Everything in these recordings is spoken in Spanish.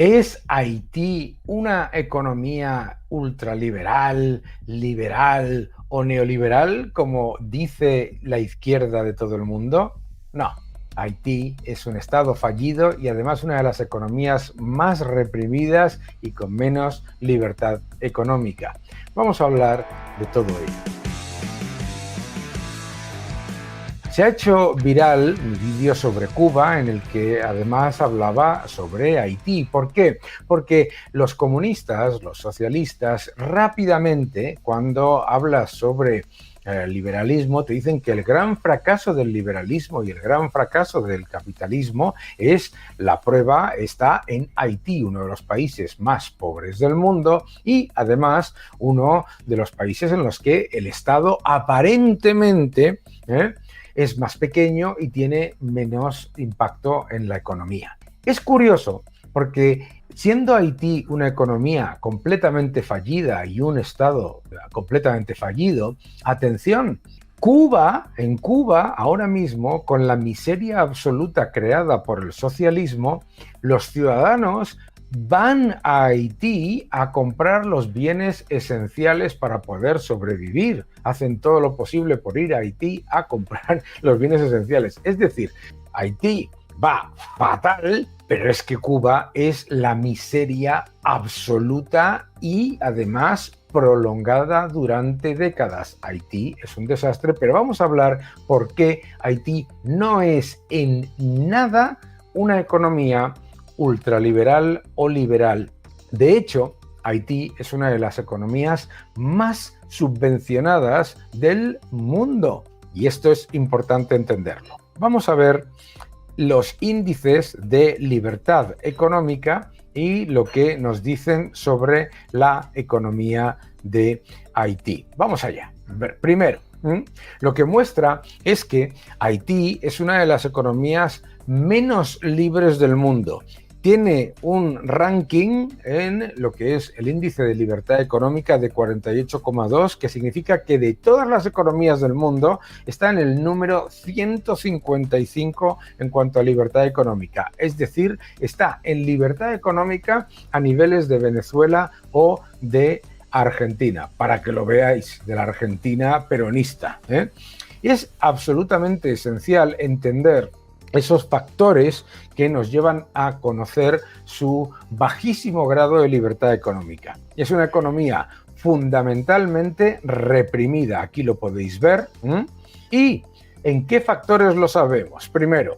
¿Es Haití una economía ultraliberal, liberal o neoliberal, como dice la izquierda de todo el mundo? No. Haití es un estado fallido y además una de las economías más reprimidas y con menos libertad económica. Vamos a hablar de todo ello. Se ha hecho viral un vídeo sobre Cuba en el que además hablaba sobre Haití. ¿Por qué? Porque los comunistas, los socialistas, rápidamente, cuando hablas sobre liberalismo, te dicen que el gran fracaso del liberalismo y el gran fracaso del capitalismo es la prueba está en Haití, uno de los países más pobres del mundo y además uno de los países en los que el Estado aparentemente es más pequeño y tiene menos impacto en la economía. Es curioso porque siendo Haití una economía completamente fallida y un estado completamente fallido, atención, en Cuba, ahora mismo, con la miseria absoluta creada por el socialismo, los ciudadanos van a Haití a comprar los bienes esenciales para poder sobrevivir. Hacen todo lo posible por ir a Haití a comprar los bienes esenciales. Es decir, Haití va fatal, pero es que Cuba es la miseria absoluta y además prolongada durante décadas. Haití es un desastre, pero vamos a hablar por qué Haití no es en nada una economía ultraliberal o liberal. De hecho, Haití es una de las economías más subvencionadas del mundo y esto es importante entenderlo. Vamos a ver los índices de libertad económica y lo que nos dicen sobre la economía de Haití. Vamos allá. Primero, lo que muestra es que Haití es una de las economías menos libres del mundo. Tiene un ranking en lo que es el índice de libertad económica de 48,2, que significa que de todas las economías del mundo está en el número 155 en cuanto a libertad económica. Es decir, está en libertad económica a niveles de Venezuela o de Argentina, para que lo veáis, de la Argentina peronista. Y es absolutamente esencial entender esos factores que nos llevan a conocer su bajísimo grado de libertad económica. Es una economía fundamentalmente reprimida, aquí lo podéis ver. ¿Y en qué factores lo sabemos? Primero,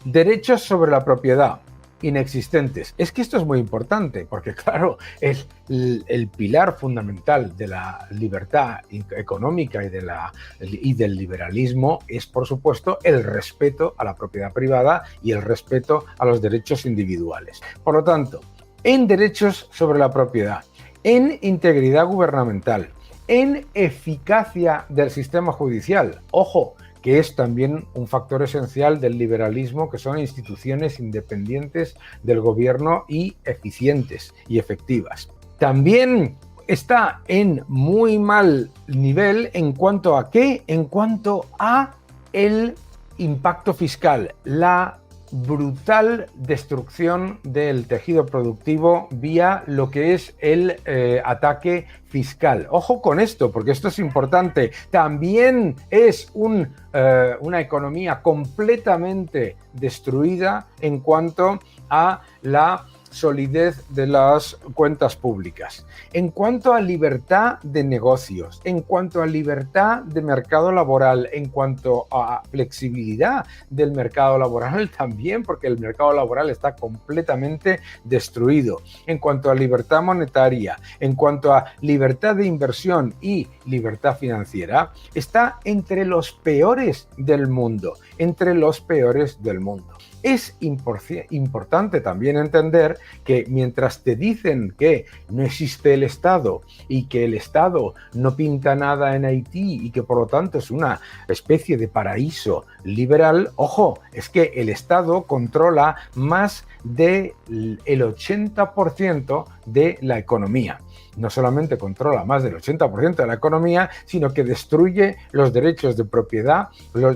derechos sobre la propiedad inexistentes. Es que esto es muy importante porque, claro, es el pilar fundamental de la libertad económica y del liberalismo es, por supuesto, el respeto a la propiedad privada y el respeto a los derechos individuales. Por lo tanto, en derechos sobre la propiedad, en integridad gubernamental, en eficacia del sistema judicial, ojo, que es también un factor esencial del liberalismo, que son instituciones independientes del gobierno y eficientes y efectivas. También está en muy mal nivel en cuanto a ¿qué? En cuanto a el impacto fiscal, la brutal destrucción del tejido productivo vía lo que es el ataque fiscal. Ojo con esto, porque esto es importante. También es una economía completamente destruida en cuanto a la solidez de las cuentas públicas. En cuanto a libertad de negocios, en cuanto a libertad de mercado laboral, en cuanto a flexibilidad del mercado laboral también, porque el mercado laboral está completamente destruido. En cuanto a libertad monetaria, en cuanto a libertad de inversión y libertad financiera, está entre los peores del mundo, entre los peores del mundo. Es importante también entender que mientras te dicen que no existe el Estado y que el Estado no pinta nada en Haití y que por lo tanto es una especie de paraíso liberal, ojo, es que el Estado controla más del 80% de la economía. No solamente controla más del 80% de la economía, sino que destruye los derechos de propiedad,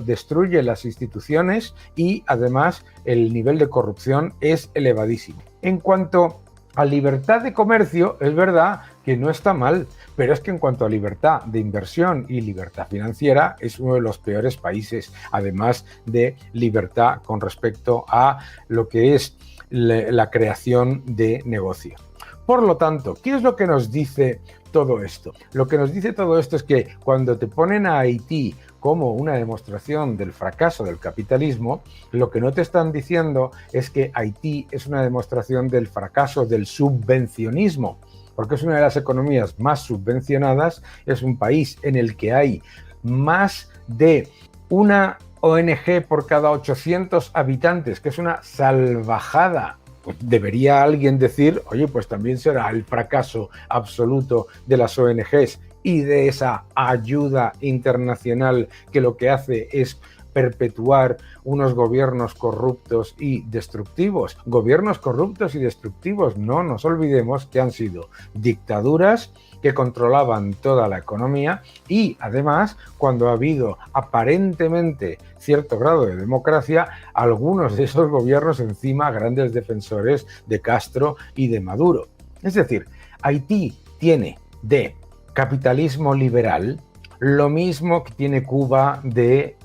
destruye las instituciones y además el nivel de corrupción es elevadísimo. En cuanto a libertad de comercio, es verdad que no está mal, pero es que en cuanto a libertad de inversión y libertad financiera es uno de los peores países, además de libertad con respecto a lo que es la creación de negocios. Por lo tanto, ¿qué es lo que nos dice todo esto? Lo que nos dice todo esto es que cuando te ponen a Haití como una demostración del fracaso del capitalismo, lo que no te están diciendo es que Haití es una demostración del fracaso del subvencionismo, porque es una de las economías más subvencionadas, es un país en el que hay más de una ONG por cada 800 habitantes, que es una salvajada. Pues debería alguien decir, oye, pues también será el fracaso absoluto de las ONGs y de esa ayuda internacional que lo que hace es perpetuar unos gobiernos corruptos y destructivos. Gobiernos corruptos y destructivos, no nos olvidemos que han sido dictaduras que controlaban toda la economía y además cuando ha habido aparentemente cierto grado de democracia, algunos de esos gobiernos encima grandes defensores de Castro y de Maduro. Es decir, Haití tiene de capitalismo liberal lo mismo que tiene Cuba de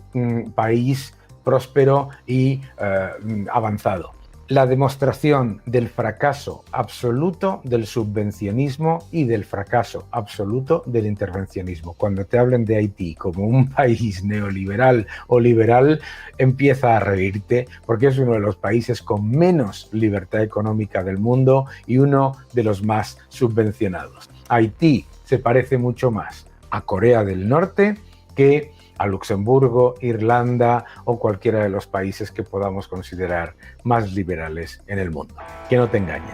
país próspero y avanzado. La demostración del fracaso absoluto del subvencionismo y del fracaso absoluto del intervencionismo. Cuando te hablen de Haití como un país neoliberal o liberal, empieza a reírte porque es uno de los países con menos libertad económica del mundo y uno de los más subvencionados. Haití se parece mucho más a Corea del Norte que a Luxemburgo, Irlanda o cualquiera de los países que podamos considerar más liberales en el mundo. Que no te engañen.